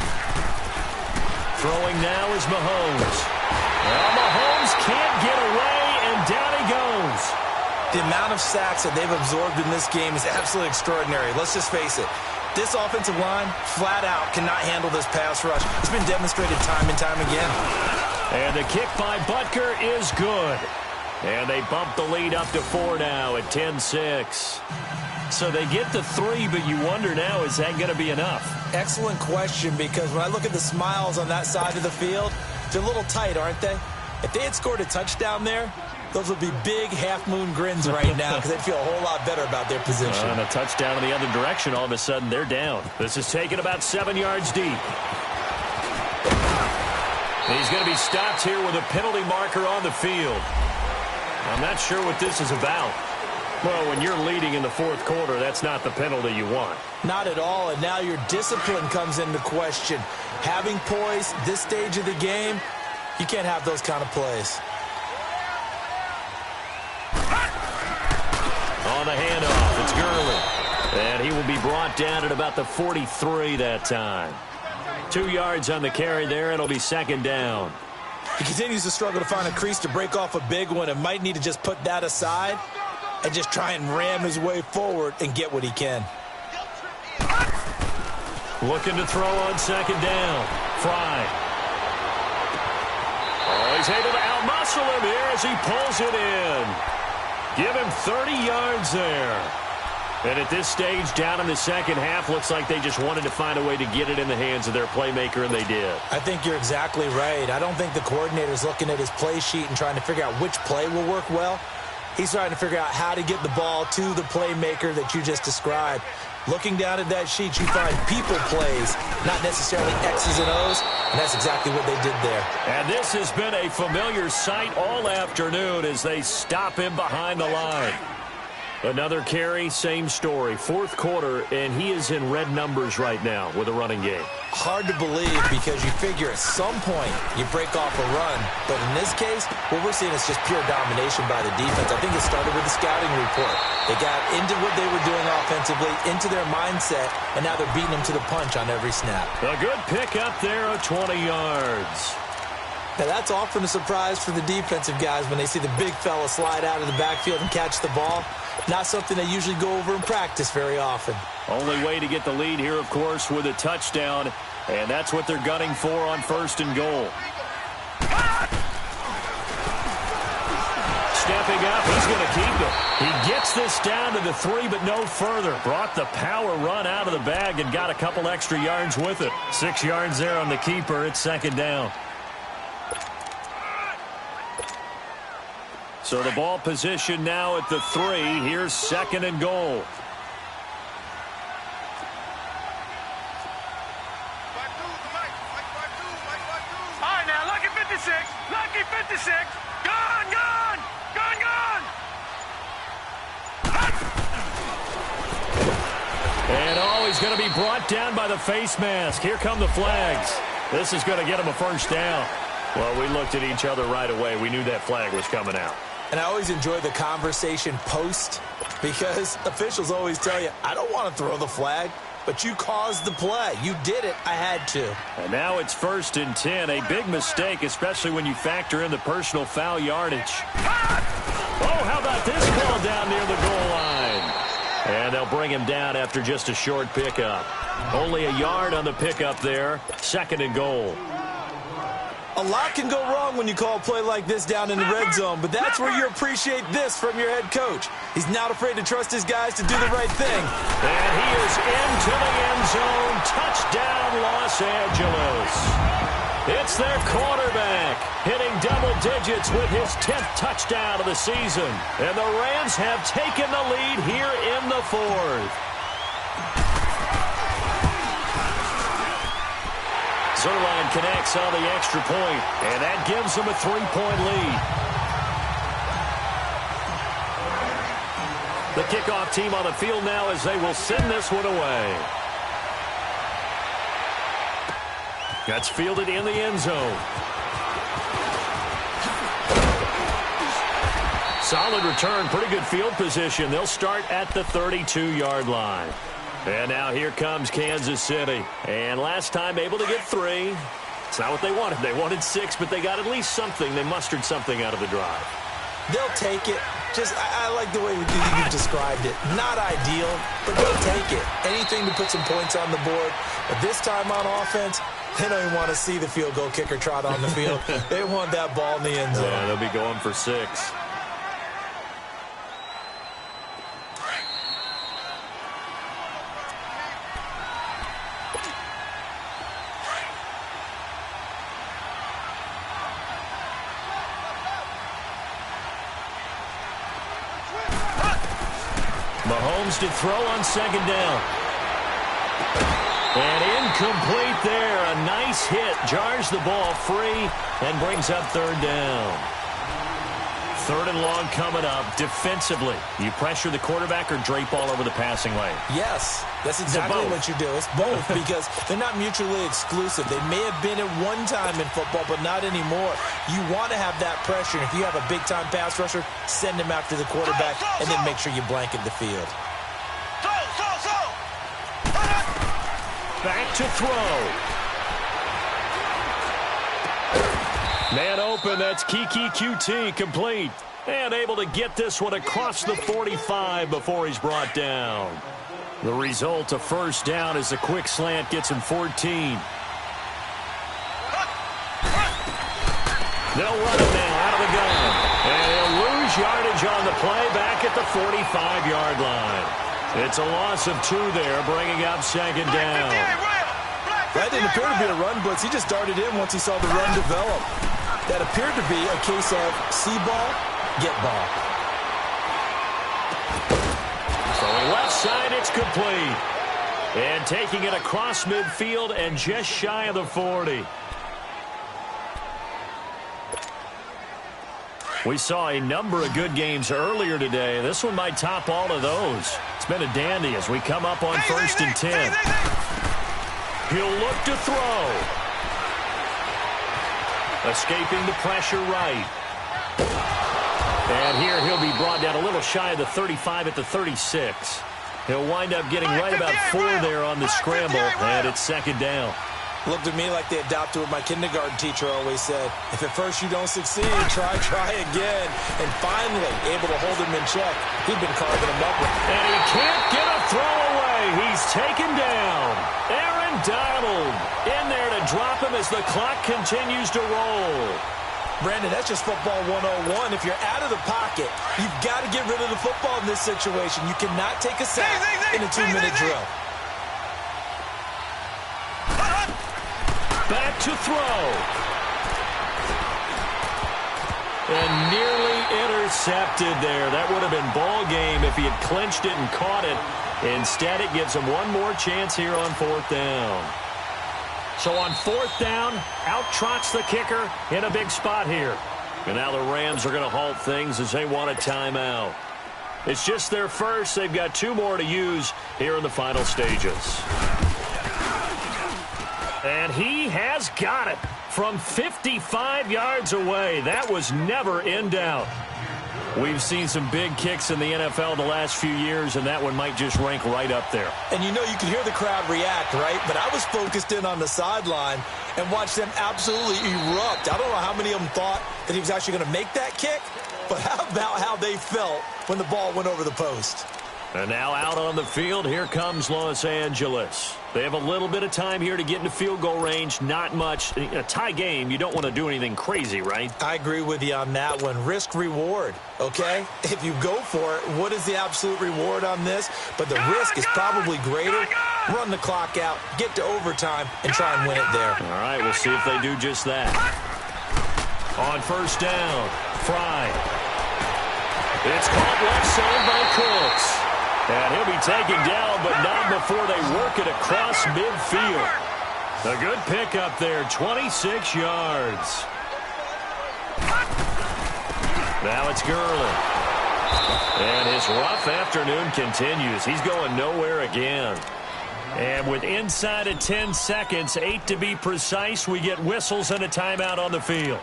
Speaker 1: Throwing now is Mahomes. Well, Mahomes can't get away, and down he goes.
Speaker 2: The amount of sacks that they've absorbed in this game is absolutely extraordinary. Let's just face it. This offensive line, flat out, cannot handle this pass rush. It's been demonstrated time and time again.
Speaker 1: And the kick by Butker is good. And they bump the lead up to 4 now at 10-6. So they get the 3, but you wonder now, is that going to be enough?
Speaker 2: Excellent question, because when I look at the smiles on that side of the field, they're a little tight, aren't they? If they had scored a touchdown there, those would be big half-moon grins right now because they'd feel a whole lot better about their position.
Speaker 1: And a touchdown in the other direction, all of a sudden they're down. This is taken about 7 yards deep. And he's going to be stopped here with a penalty marker on the field. I'm not sure what this is about. Well, when you're leading in the 4th quarter, that's not the penalty you want.
Speaker 2: Not at all, and now your discipline comes into question. Having poise this stage of the game, you can't have those kind of plays.
Speaker 1: On the handoff, it's Gurley. And he will be brought down at about the 43 that time. 2 yards on the carry there. It'll be 2nd down.
Speaker 2: He continues to struggle to find a crease to break off a big one and might need to just put that aside and just try and ram his way forward and get what he can.
Speaker 1: Looking to throw on 2nd down. Fry. Oh, he's able to outmuscle him here as he pulls it in. Give him 30 yards there. And at this stage, down in the second half, looks like they just wanted to find a way to get it in the hands of their playmaker, and they did.
Speaker 2: I think you're exactly right. I don't think the coordinator's looking at his play sheet and trying to figure out which play will work well. He's trying to figure out how to get the ball to the playmaker that you just described. Looking down at that sheet, you find people plays, not necessarily X's and O's, and that's exactly what they did there.
Speaker 1: And this has been a familiar sight all afternoon as they stop him behind the line. Another carry, same story. 4th quarter, and he is in red numbers right now with a running game.
Speaker 2: Hard to believe because you figure at some point you break off a run. But in this case, what we're seeing is just pure domination by the defense. I think it started with the scouting report. They got into what they were doing offensively, into their mindset, and now they're beating them to the punch on every snap.
Speaker 1: A good pick up there of 20 yards.
Speaker 2: Now, that's often a surprise for the defensive guys when they see the big fella slide out of the backfield and catch the ball. Not something they usually go over in practice very often.
Speaker 1: Only way to get the lead here, of course, with a touchdown, and that's what they're gunning for on 1st and goal. Stepping up, he's going to keep it. He gets this down to the 3, but no further. Brought the power run out of the bag and got a couple extra yards with it. 6 yards there on the keeper. It's 2nd down. So the ball position now at the 3. Here's 2nd and goal.
Speaker 3: All right, now, lucky 56. Lucky 56. Gone, gone. Gone, gone.
Speaker 1: And he's going to be brought down by the face mask. Here come the flags. This is going to get him a 1st down. Well, we looked at each other right away. We knew that flag was coming out.
Speaker 2: And I always enjoy the conversation post because officials always tell you, I don't want to throw the flag, but you caused the play. You did it. I had to.
Speaker 1: And now it's 1st and 10. A big mistake, especially when you factor in the personal foul yardage. Oh, how about this call down near the goal line? And they'll bring him down after just a short pickup. Only a yard on the pickup there. 2nd and goal.
Speaker 2: A lot can go wrong when you call a play like this down in the red zone, but that's where you appreciate this from your head coach. He's not afraid to trust his guys to do the right thing.
Speaker 1: And he is into the end zone. Touchdown, Los Angeles. It's their quarterback hitting double digits with his 10th touchdown of the season. And the Rams have taken the lead here in the 4th. Zuerlein connects on the extra point, and that gives them a 3-point lead. The kickoff team on the field now as they will send this one away. That's fielded in the end zone. Solid return, pretty good field position. They'll start at the 32-yard line. And now here comes Kansas City. And last time able to get 3. It's not what they wanted. They wanted 6, but they got at least something. They mustered something out of the drive.
Speaker 2: They'll take it. I like the way you described it. Not ideal, but they'll take it. Anything to put some points on the board. But this time on offense, they don't even want to see the field goal kicker trot on the field. They want that ball in the end zone.
Speaker 1: Yeah, they'll be going for 6. Mahomes to throw on second down. And incomplete there. A nice hit. Jars the ball free and brings up third down. 3rd and long coming up. Defensively, you pressure the quarterback or drape all over the passing lane?
Speaker 2: Yes, that's exactly what you do. It's both because they're not mutually exclusive. They may have been at one time in football, but not anymore. You want to have that pressure. And if you have a big-time pass rusher, send him after the quarterback and then make sure you blanket the field.
Speaker 1: Back to throw. Man open, that's Kiki QT, complete. And able to get this one across the 45 before he's brought down. The result, a first down as a quick slant gets him 14. They'll run it now out of the gun. And they'll lose yardage on the play back at the 45-yard line. It's a loss of 2 there, bringing up second down.
Speaker 2: That didn't appear to be a run blitz. He just darted in once he saw the run develop. That appeared to be a case of see ball, get ball.
Speaker 1: Throwing left side, it's complete. And taking it across midfield and just shy of the 40. We saw a number of good games earlier today. This one might top all of those. It's been a dandy as we come up on 1st and 10. He'll look to throw. Escaping the pressure right. And here he'll be brought down a little shy of the 35 at the 36. He'll wind up getting right about 4 there on the scramble, and it's second down.
Speaker 2: Looked at me like they adopted what my kindergarten teacher always said. If at first you don't succeed, try again. And finally, able to hold him in check. He'd been carving him up with.
Speaker 1: And he can't get a throw away. He's taken down. Aaron Donald in there to drop him as the clock continues to roll.
Speaker 2: Brandon, that's just football 101. If you're out of the pocket, you've got to get rid of the football in this situation. You cannot take a sack in a 2-minute drill.
Speaker 1: Back to throw. And nearly intercepted there. That would have been ball game if he had clinched it and caught it. Instead, it gives him one more chance here on 4th down. So on 4th down, out trots the kicker in a big spot here. And now the Rams are going to halt things as they want a timeout. It's just their first. They've got 2 more to use here in the final stages. And he has got it from 55 yards away. That was never in doubt. We've seen some big kicks in the NFL the last few years, and that one might just rank right up there.
Speaker 2: And you know you can hear the crowd react, right? But I was focused in on the sideline and watched them absolutely erupt. I don't know how many of them thought that he was actually going to make that kick, but how about how they felt when the ball went over the post?
Speaker 1: And now out on the field, here comes Los Angeles. They have a little bit of time here to get into field goal range. Not much. In a tie game, you don't want to do anything crazy, right?
Speaker 2: I agree with you on that one. Risk reward, okay? If you go for it, what is the absolute reward on this? But the risk is probably greater. Run the clock out, get to overtime, and try and win it there.
Speaker 1: All right, we'll see if they do just that. On 1st down, Fry. It's caught left side by Cooks. And he'll be taken down, but not before they work it across midfield. A good pickup there, 26 yards. Now it's Gurley. And his rough afternoon continues. He's going nowhere again. And with inside of 10 seconds, 8 to be precise, we get whistles and a timeout on the field.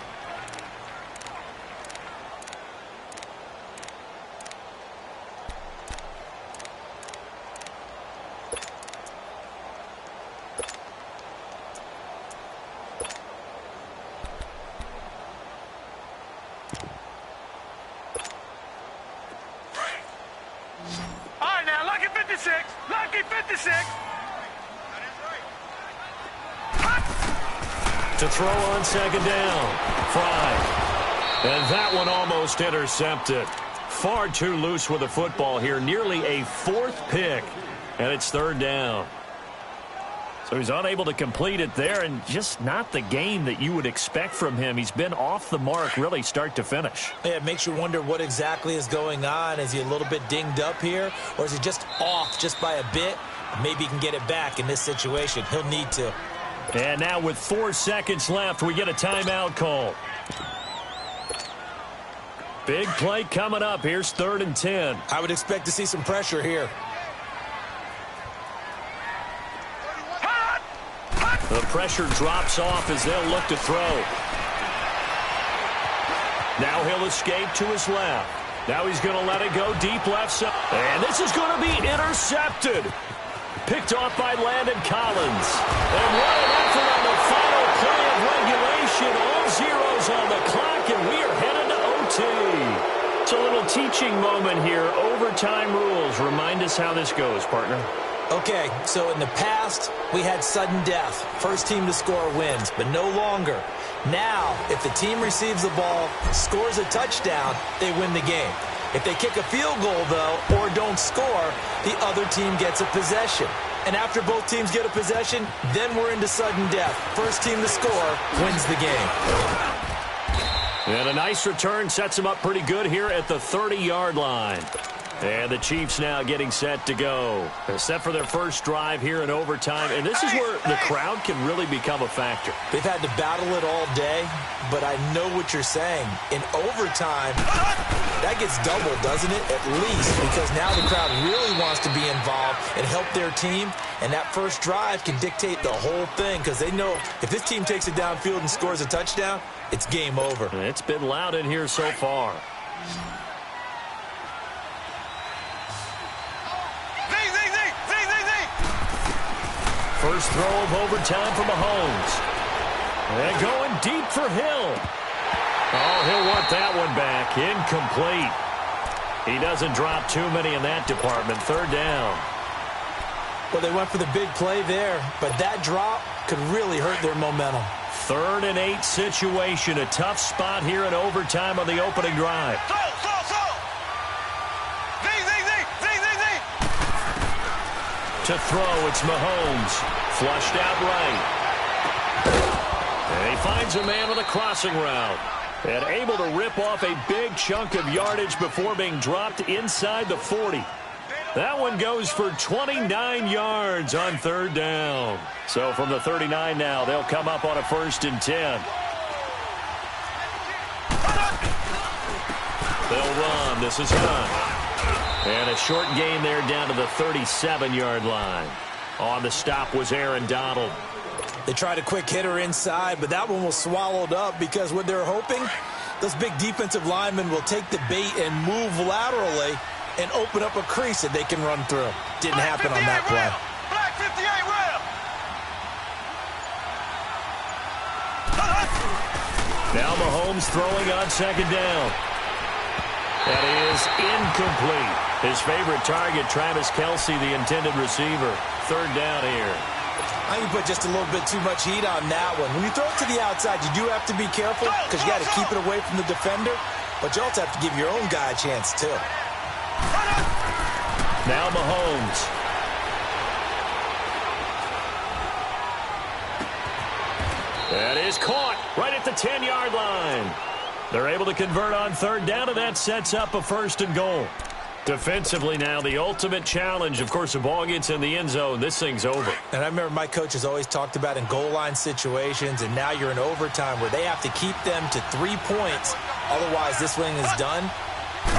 Speaker 3: All right, now, lucky 56. Lucky 56.
Speaker 1: To throw on second down. Fry. And that one almost intercepted. Far too loose with the football here. Nearly a fourth pick. And it's third down. So he's unable to complete it there, and just not the game that you would expect from him. He's been off the mark really start to finish.
Speaker 2: Yeah, it makes you wonder what exactly is going on. Is he a little bit dinged up here, or is he just off just by a bit? Maybe he can get it back in this situation. He'll need to.
Speaker 1: And now with 4 seconds left, we get a timeout call. Big play coming up. Here's 3rd and 10.
Speaker 2: I would expect to see some pressure here.
Speaker 1: The pressure drops off as they'll look to throw. Now he'll escape to his left. Now he's going to let it go deep left side. And this is going to be intercepted. Picked off by Landon Collins. And what an effort on the final play of regulation. All zeros on the clock, and we are headed to OT. It's a little teaching moment here. Overtime rules. Remind us how this goes, partner.
Speaker 2: Okay, so in the past, we had sudden death. First team to score wins, but no longer. Now, if the team receives the ball, scores a touchdown, they win the game. If they kick a field goal, though, or don't score, the other team gets a possession. And after both teams get a possession, then we're into sudden death. First team to score wins the game.
Speaker 1: And a nice return sets him up pretty good here at the 30-yard line. And the Chiefs now getting set to go. They're set for their first drive here in overtime. And this is where the crowd can really become a factor.
Speaker 2: They've had to battle it all day, but I know what you're saying. In overtime, that gets doubled, doesn't it? At least, because now the crowd really wants to be involved and help their team. And that first drive can dictate the whole thing, because they know if this team takes it downfield and scores a touchdown, it's game over.
Speaker 1: And it's been loud in here so far. First throw of overtime for Mahomes. And going deep for Hill. Oh, he'll want that one back. Incomplete. He doesn't drop too many in that department. Third down.
Speaker 2: Well, they went for the big play there, but that drop could really hurt their momentum.
Speaker 1: 3rd and 8 situation. A tough spot here in overtime on the opening drive. To throw, it's Mahomes. Flushed out right. And he finds a man with a crossing route. And able to rip off a big chunk of yardage before being dropped inside the 40. That one goes for 29 yards on 3rd down. So from the 39 now, they'll come up on a 1st and 10. They'll run. This is Hunt. And a short gain there down to the 37-yard line. On the stop was Aaron Donald.
Speaker 2: They tried a quick hitter inside, but that one was swallowed up because what they're hoping, those big defensive linemen will take the bait and move laterally and open up a crease that they can run through. Didn't happen on that play.
Speaker 3: Black 58 rail.
Speaker 1: Now Mahomes throwing on second down. That is incomplete. His favorite target, Travis Kelce, the intended receiver. Third down here.
Speaker 2: I think you put just a little bit too much heat on that one. When you throw it to the outside, you do have to be careful because you got to keep it away from the defender, but you also have to give your own guy a chance too.
Speaker 1: Now Mahomes. That is caught right at the 10-yard line. They're able to convert on third down, and that sets up a 1st and goal. Defensively now, the ultimate challenge. Of course, the ball gets in the end zone. This thing's over.
Speaker 2: And I remember my coaches always talked about in goal line situations, and now you're in overtime where they have to keep them to 3 points. Otherwise, this thing is done.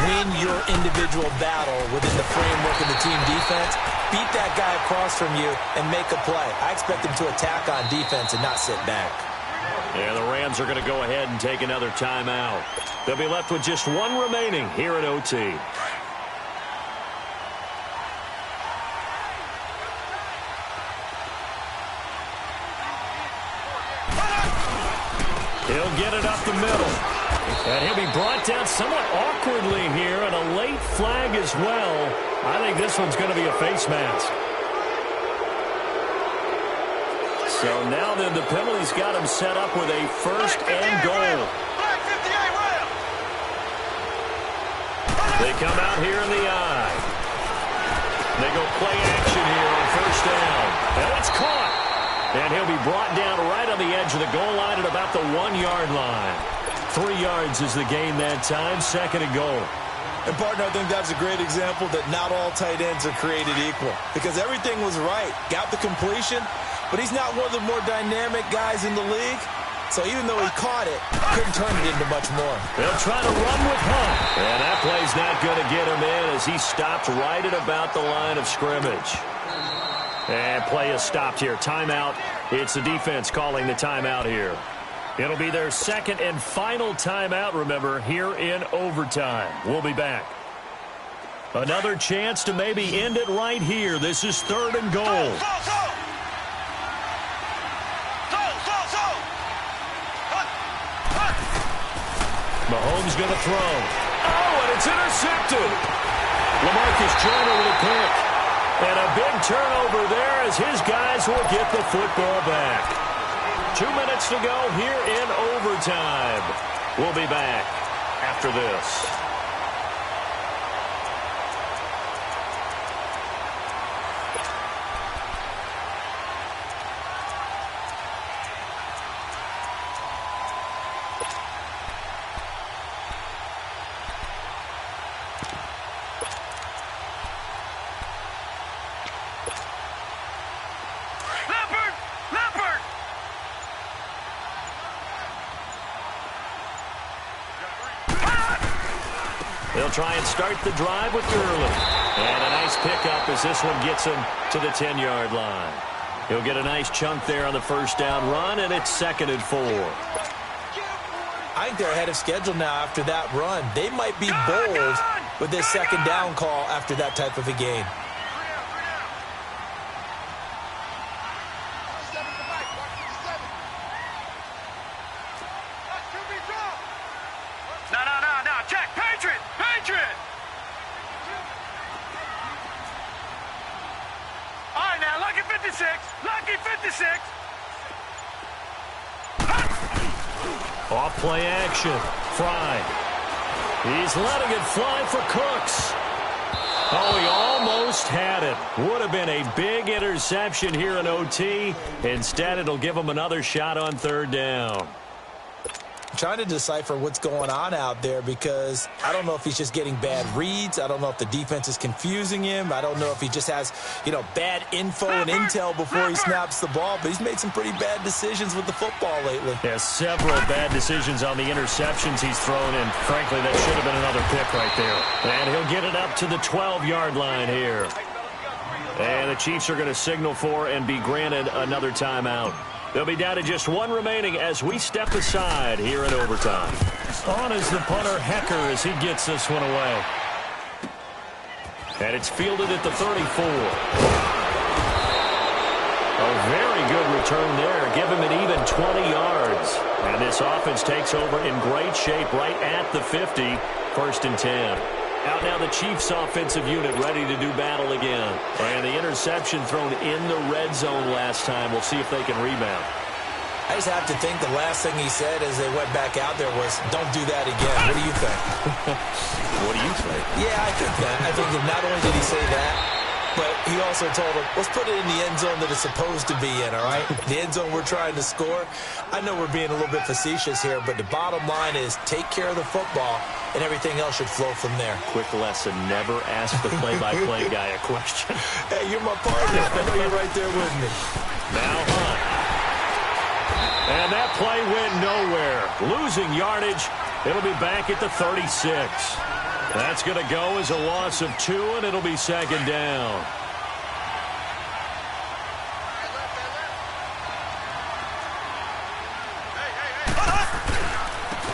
Speaker 2: win your individual battle within the framework of the team defense, beat that guy across from you, and make a play. I expect him to attack on defense and not sit back.
Speaker 1: Yeah, the Rams are going to go ahead and take another timeout. They'll be left with just one remaining here at OT. He'll get it up the middle. And he'll be brought down somewhat awkwardly here, and a late flag as well. I think this one's going to be a face mask. So now then the penalty's got him set up with a first and goal. They come out here in the eye. They go play action here on first down. And it's caught. And he'll be brought down right on the edge of the goal line at about the 1-yard line. 3 yards is the gain that time, second and goal.
Speaker 2: And, partner, I think that's a great example that not all tight ends are created equal. Because everything was right. Got the completion, but he's not one of the more dynamic guys in the league. So even though he caught it, couldn't turn it into much more.
Speaker 1: They'll try to run with Hunt. And that play's not going to get him in as he stopped right at about the line of scrimmage. And play is stopped here. Timeout. It's the defense calling the timeout here. It'll be their second and final timeout, remember, here in overtime. We'll be back. Another chance to maybe end it right here. This is third and goal. Mahomes going to throw. Oh, and it's intercepted. LaMarcus Joyner with a pick. And a big turnover there as his guys will get the football back. 2 minutes to go here in overtime. We'll be back after this. They'll try and start the drive with Gurley. And a nice pickup as this one gets him to the 10-yard line. He'll get a nice chunk there on the first down run, and it's 2nd and 4.
Speaker 2: I think they're ahead of schedule now after that run. They might be bold with this second down call after that type of a game.
Speaker 1: Off play action. Fry. He's letting it fly for Cooks. Oh, he almost had it. Would have been a big interception here in OT. Instead, it'll give him another shot on third down.
Speaker 2: I'm trying to decipher what's going on out there because I don't know if he's just getting bad reads. I don't know if the defense is confusing him. I don't know if he just has, bad info and intel before he snaps the ball. But he's made some pretty bad decisions with the football lately.
Speaker 1: Yeah, several bad decisions on the interceptions he's thrown, and frankly, that should have been another pick right there. And he'll get it up to the 12-yard line here. And the Chiefs are going to signal for and be granted another timeout. They'll be down to just one remaining as we step aside here in overtime. On is the punter, Hecker, as he gets this one away. And it's fielded at the 34. A very good return there. Give him an even 20 yards. And this offense takes over in great shape right at the 50. 1st and 10. Out now the Chiefs offensive unit ready to do battle again. And the interception thrown in the red zone last time. We'll see if they can rebound.
Speaker 2: I just have to think the last thing he said as they went back out there was, don't do that again. What do you think?
Speaker 1: What do you think?
Speaker 2: Yeah, I think that. I think that not only did he say that, but he also told him, let's put it in the end zone that it's supposed to be in, all right? The end zone we're trying to score. I know we're being a little bit facetious here, but the bottom line is take care of the football, and everything else should flow from there.
Speaker 1: Quick lesson, never ask the play-by-play guy a question.
Speaker 2: Hey, you're my partner. I know you're right there with me.
Speaker 1: Now Hunt. And that play went nowhere. Losing yardage. It'll be back at the 36. That's going to go as a loss of 2, and it'll be second down.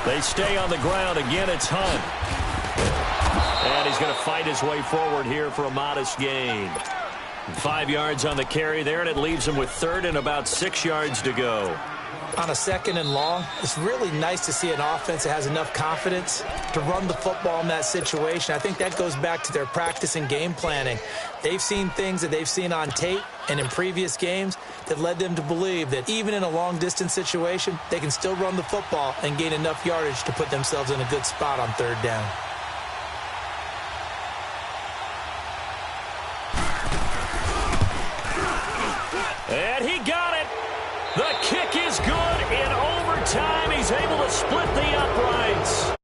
Speaker 1: They stay on the ground. Again, it's Hunt. And he's going to fight his way forward here for a modest gain. 5 yards on the carry there, and it leaves him with third and about 6 yards to go.
Speaker 2: On a second and long, it's really nice to see an offense that has enough confidence to run the football in that situation. I think that goes back to their practice and game planning. They've seen things that they've seen on tape and in previous games that led them to believe that even in a long-distance situation, they can still run the football and gain enough yardage to put themselves in a good spot on third down.
Speaker 1: And he got it. The kick is good in overtime. He's able to split the uprights.